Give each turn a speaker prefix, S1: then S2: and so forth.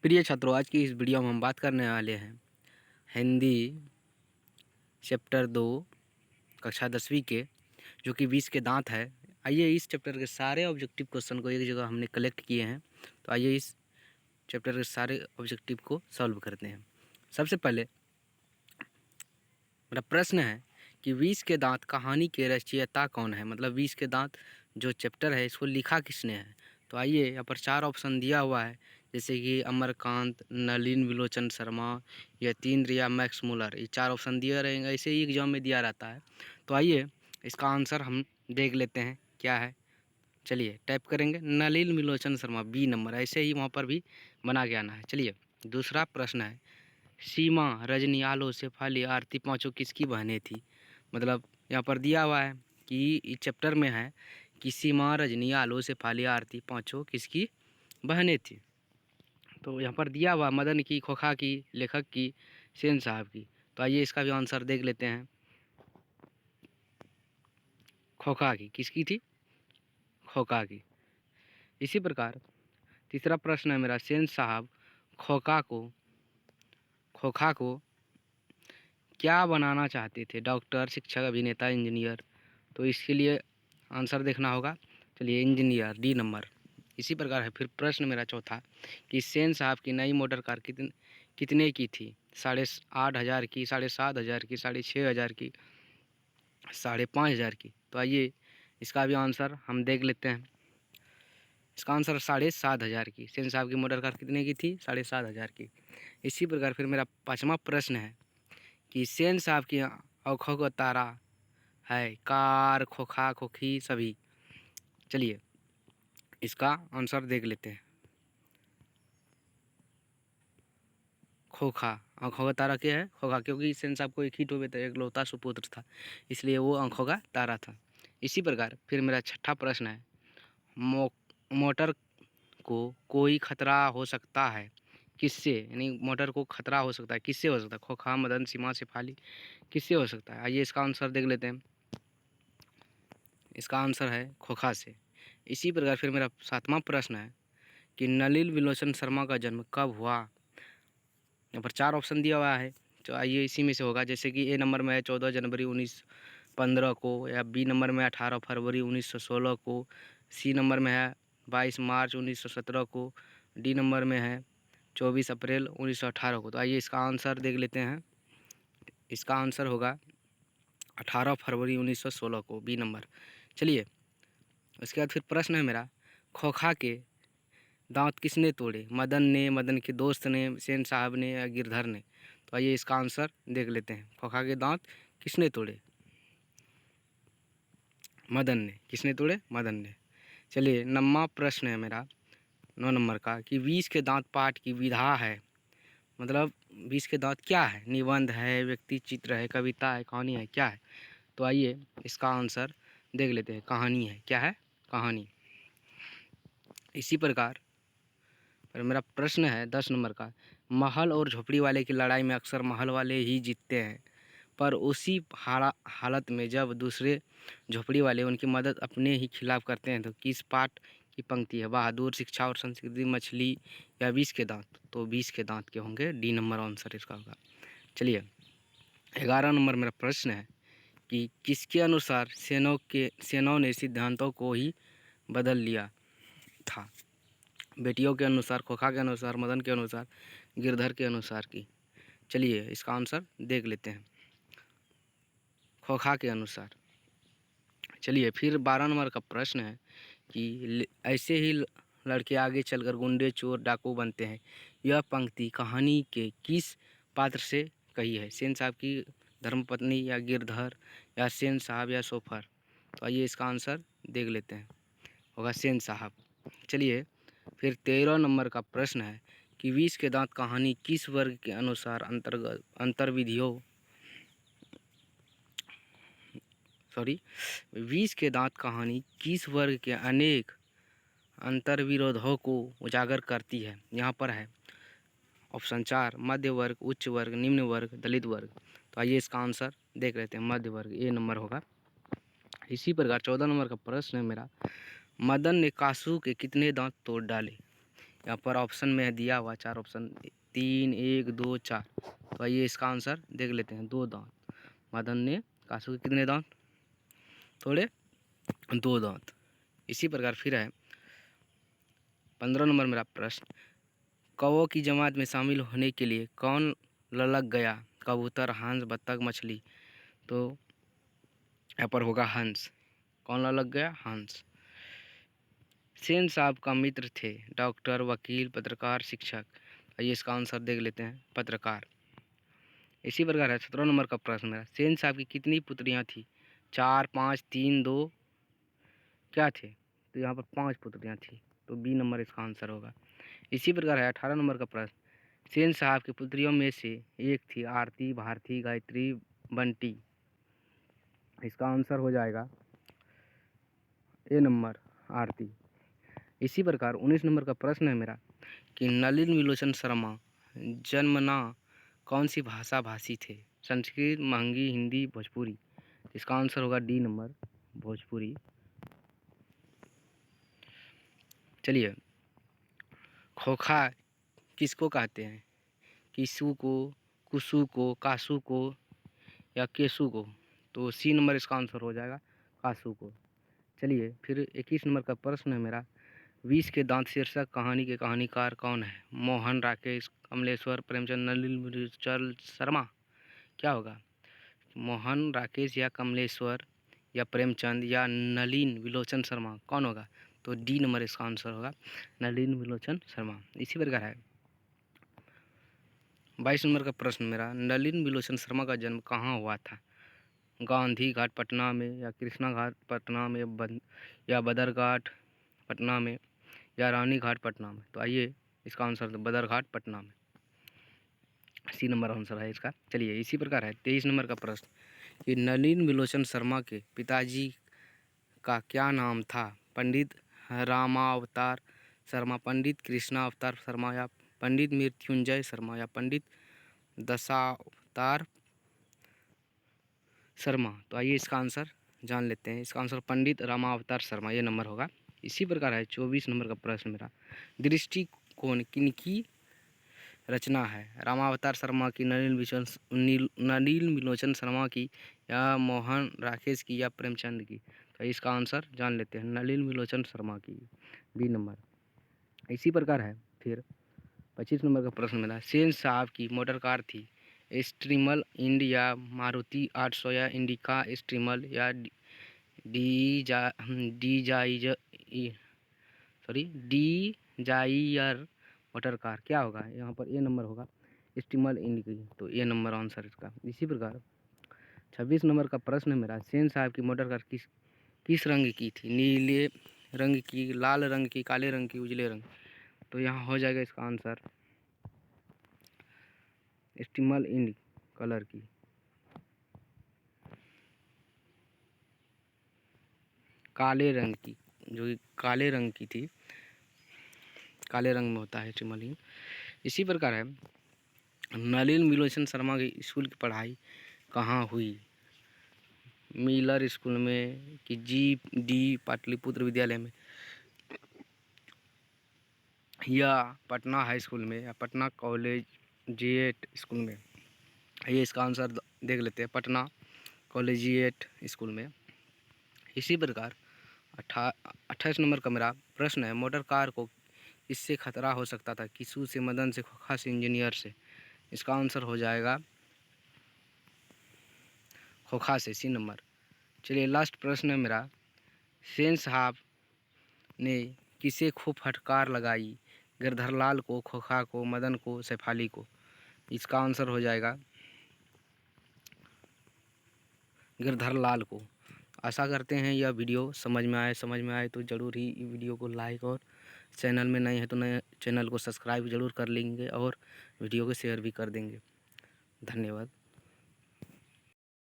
S1: प्रिय छात्रों, आज की इस वीडियो में हम बात करने वाले हैं हिंदी चैप्टर 2 कक्षा 10वीं के, जो कि 20 के दांत है। आइए इस चैप्टर के सारे ऑब्जेक्टिव क्वेश्चन को एक जगह हमने कलेक्ट किए हैं, तो आइए इस चैप्टर के सारे ऑब्जेक्टिव को सॉल्व करते हैं। सबसे पहले मेरा प्रश्न है कि 20 के दांत कहानी के रचयिता कौन है। मतलब 20 के दांत जो चैप्टर है इसको लिखा किसने है। तो आइए यहाँ पर 4 ऑप्शन दिया हुआ है, जैसे कि अमरकांत, नलिन विलोचन शर्मा, यतीन्द्र या मैक्स मुलर। ये 4 ऑप्शन दिए रहेंगे, ऐसे ही एग्जाम में दिया रहता है। तो आइए इसका आंसर हम देख लेते हैं क्या है। चलिए टाइप करेंगे नलिन विलोचन शर्मा, बी नंबर। ऐसे ही वहाँ पर भी बना के आना है। चलिए दूसरा प्रश्न है, सीमा, रजनी, आलो, शेफाली, आरती पाँचों किसकी बहनें थी। मतलब यहाँ पर दिया हुआ है कि इस चैप्टर में है कि सीमा, रजनी, आलो, शेफाली, आरती पाँचों किसकी बहनें थी। तो यहाँ पर दिया हुआ मदन की, खोखा की, लेखक की, सेन साहब की। तो आइए इसका भी आंसर देख लेते हैं। खोखा की, किसकी थी? खोखा की। इसी प्रकार तीसरा प्रश्न है मेरा, सेन साहब खोखा को क्या बनाना चाहते थे? डॉक्टर, शिक्षक, अभिनेता, इंजीनियर। तो इसके लिए आंसर देखना होगा। चलिए इंजीनियर, डी नंबर। इसी प्रकार है फिर प्रश्न मेरा चौथा कि सेन साहब की नई मोटर कार कितने की थी? 8,500 की, 7,500 की, 6,500 की, 5,500 की। तो आइए इसका भी आंसर हम देख लेते हैं। इसका आंसर 7,500 की। सेन साहब की मोटर कार कितने की थी? 7,500 की। इसी प्रकार फिर मेरा पाँचवा प्रश्न है कि सेन साहब की आँखों का तारा है कार, खोखा, खोखी, सभी। चलिए इसका आंसर देख लेते हैं। खोखा, आँखों का तारा क्या है? खोखा, क्योंकि सेन साहब को एक ही तो एकलौता सुपुत्र था, इसलिए वो आँखों का तारा था। इसी प्रकार फिर मेरा छठा प्रश्न है, मोटर को कोई खतरा हो सकता है किससे? यानी मोटर को खतरा हो सकता है किससे? हो सकता है खोखा, मदन, सीमा, शेफाली, किससे हो सकता है? आइए इसका आंसर देख लेते हैं। इसका आंसर है खोखा से। इसी प्रकार फिर मेरा सातवां प्रश्न है कि नलिन विलोचन शर्मा का जन्म कब हुआ। यहाँ पर 4 ऑप्शन दिया हुआ है, तो आइए इसी में से होगा। जैसे कि ए नंबर में है 14 जनवरी 1915 को, या बी नंबर में 18 फरवरी 1916 को, सी नंबर में है 22 मार्च 1917 को, डी नंबर में है 24 अप्रैल 1918 को। तो आइए इसका आंसर देख लेते हैं। इसका आंसर होगा 18 फरवरी 1916 को, बी नंबर। चलिए उसके बाद फिर प्रश्न है मेरा, खोखा के दांत किसने तोड़े? मदन ने, मदन के दोस्त ने, सेन साहब ने, या गिरधर ने। तो आइए इसका आंसर देख लेते हैं। खोखा के दांत किसने तोड़े? मदन ने। किसने तोड़े? मदन ने। चलिए नौवां प्रश्न है मेरा 9 नंबर का कि 20 के दांत पाठ की विधा है। मतलब 20 के दांत क्या है? निबंध है, व्यक्ति चित्र है, कविता है, कहानी है, क्या है? तो आइए इसका आंसर देख लेते हैं। कहानी है। क्या है? कहानी। इसी प्रकार पर मेरा प्रश्न है 10 नंबर का, महल और झोपड़ी वाले की लड़ाई में अक्सर महल वाले ही जीतते हैं, पर उसी हालत में जब दूसरे झोपड़ी वाले उनकी मदद अपने ही खिलाफ करते हैं, तो किस पाठ की पंक्ति है? बहादुर, शिक्षा और संस्कृति, मछली, या 20 के दांत। तो 20 के दांत के होंगे, डी नंबर आंसर इसका होगा। चलिए 11 नंबर मेरा प्रश्न है कि किसके अनुसार सेनाओं ने सिद्धांतों को ही बदल लिया था? बेटियों के अनुसार, खोखा के अनुसार, मदन के अनुसार, गिरधर के अनुसार की। चलिए इसका आंसर देख लेते हैं। खोखा के अनुसार। चलिए फिर 12 नंबर का प्रश्न है कि ऐसे ही लड़के आगे चलकर गुंडे, चोर, डाकू बनते हैं। यह पंक्ति कहानी के किस पात्र से कही है? सेन साहब की धर्मपत्नी, या गिरधर, या सेन साहब, या सोफर। तो आइए इसका आंसर देख लेते हैं। होगा सेन साहब। चलिए फिर 13 नंबर का प्रश्न है कि 20 के दांत कहानी किस वर्ग के अनुसार अंतर्विधियों 20 के दांत कहानी किस वर्ग के अनेक अंतर्विरोधों को उजागर करती है? यहाँ पर है ऑप्शन 4, मध्य वर्ग, उच्च वर्ग, निम्न वर्ग, दलित वर्ग। तो आइए इसका आंसर देख लेते हैं। मध्य वर्ग, ए नंबर होगा। इसी प्रकार 14 नंबर का प्रश्न है मेरा, मदन ने कासू के कितने दांत तोड़ डाले? यहाँ पर ऑप्शन में दिया हुआ 4 ऑप्शन 3, 1, 2, 4। तो आइए इसका आंसर देख लेते हैं। 2 दांत। मदन ने कासू के कितने दांत? थोड़े 2 दांत। इसी प्रकार फिर है 15 नंबर मेरा प्रश्न, कौवों की जमात में शामिल होने के लिए कौन ललक गया? कबूतर, हंस, बत्तख, मछली। तो यहाँ पर होगा हंस। कौन ललक गया? हंस। सेन साहब का मित्र थे डॉक्टर, वकील, पत्रकार, शिक्षक। आइए इसका आंसर देख लेते हैं, पत्रकार। इसी प्रकार है 17 नंबर का प्रश्न है, सेन साहब की कितनी पुत्रियां थी? 4, 5, 3, 2 क्या थे? तो यहाँ पर 5 पुत्रियां थी। तो बी नंबर इसका आंसर होगा। इसी प्रकार है 18 नंबर का प्रश्न, सेन साहब की पुत्रियों में से एक थी आरती, भारती, गायत्री, बंटी। इसका आंसर हो जाएगा ए नंबर, आरती। इसी प्रकार 19 नंबर का प्रश्न है मेरा कि नलिन विलोचन शर्मा जन्मना कौन सी भाषा भाषी थे? संस्कृत, महंगी, हिंदी, भोजपुरी। इसका आंसर होगा डी नंबर, भोजपुरी। चलिए, खोखा किसको कहते हैं? किसू को, कुसु को, कासू को या केसु को? तो सी नंबर इसका आंसर हो जाएगा, कासू को। चलिए फिर 21 नंबर का प्रश्न है मेरा, 20 के दांत शीर्षक कहानी के कहानीकार कौन है? मोहन, राकेश, कमलेश्वर, प्रेमचंद, नलिन विलोचन शर्मा। क्या होगा? मोहन, राकेश या कमलेश्वर या प्रेमचंद या नलिन विलोचन शर्मा, कौन होगा? तो डी नंबर इसका आंसर होगा, नलिन विलोचन शर्मा। इसी प्रकार है 22 नंबर का प्रश्न मेरा, नलिन विलोचन शर्मा का जन्म कहाँ हुआ था? गांधी घाट पटना में या कृष्णा घाट पटना में या बदरघाट पटना में या रानी घाट पटना में? तो आइए इसका आंसर बदरघाट पटना में। सी नंबर आंसर है इसका। चलिए इसी प्रकार है 23 नंबर का प्रश्न कि नलिन विलोचन शर्मा के पिताजी का क्या नाम था? पंडित रामावतार शर्मा, पंडित कृष्णा अवतार शर्मा या पंडित मृत्युंजय शर्मा या पंडित दशावतार शर्मा। तो आइए इसका आंसर जान लेते हैं। इसका आंसर पंडित रामावतार शर्मा, ये नंबर होगा। इसी प्रकार है 24 नंबर का प्रश्न मेरा, दृष्टिकोण किनकी रचना है? रामावतार शर्मा की, नलिन विलोचन शर्मा की या मोहन राकेश की या प्रेमचंद की? तो इसका आंसर जान लेते हैं, नलिन विलोचन शर्मा की, बी नंबर। इसी प्रकार है फिर 25 नंबर का प्रश्न मेरा, सेन साहब की मोटर कार थी स्ट्रीमल इंड या मारुति 800 या इंडिका स्ट्रीमल या डी जाइयर मोटर कार। क्या होगा? यहाँ पर ए नंबर होगा, स्टीमल इंड की। तो ए नंबर आंसर इसका। इसी प्रकार 26 नंबर का प्रश्न है मेरा, सेन साहब की मोटर कार किस रंग की थी? नीले रंग की, लाल रंग की, काले रंग की, उजले रंग? तो यहाँ हो जाएगा इसका आंसर स्टीमल इंड कलर की। काले रंग की, जो कि काले रंग की थी, काले रंग में होता है स्टीमल इंड। इसी प्रकार है नलिन विलोचन शर्मा की स्कूल की पढ़ाई कहाँ हुई? मिलर स्कूल में कि डी पाटलिपुत्र विद्यालय में या पटना हाई स्कूल में या पटना कॉलेजिएट स्कूल में? ये इसका आंसर देख लेते हैं, पटना कॉलेजिएट स्कूल में। इसी प्रकार 28 नंबर का मेरा प्रश्न है, मोटर कार को इससे खतरा हो सकता था? किसू से, मदन से, खोखा से, इंजीनियर से? इसका आंसर हो जाएगा खोखा से, सी नंबर। चलिए लास्ट प्रश्न है मेरा, सेन साहब ने किसे खूब फटकार लगाई? गिरधरलाल को, खोखा को, मदन को, शेफाली को? इसका आंसर हो जाएगा गिरधरलाल को। आशा करते हैं यह वीडियो समझ में आए तो ज़रूर ही वीडियो को लाइक, और चैनल में नए हैं तो नए चैनल को सब्सक्राइब ज़रूर कर लेंगे और वीडियो को शेयर भी कर देंगे। धन्यवाद।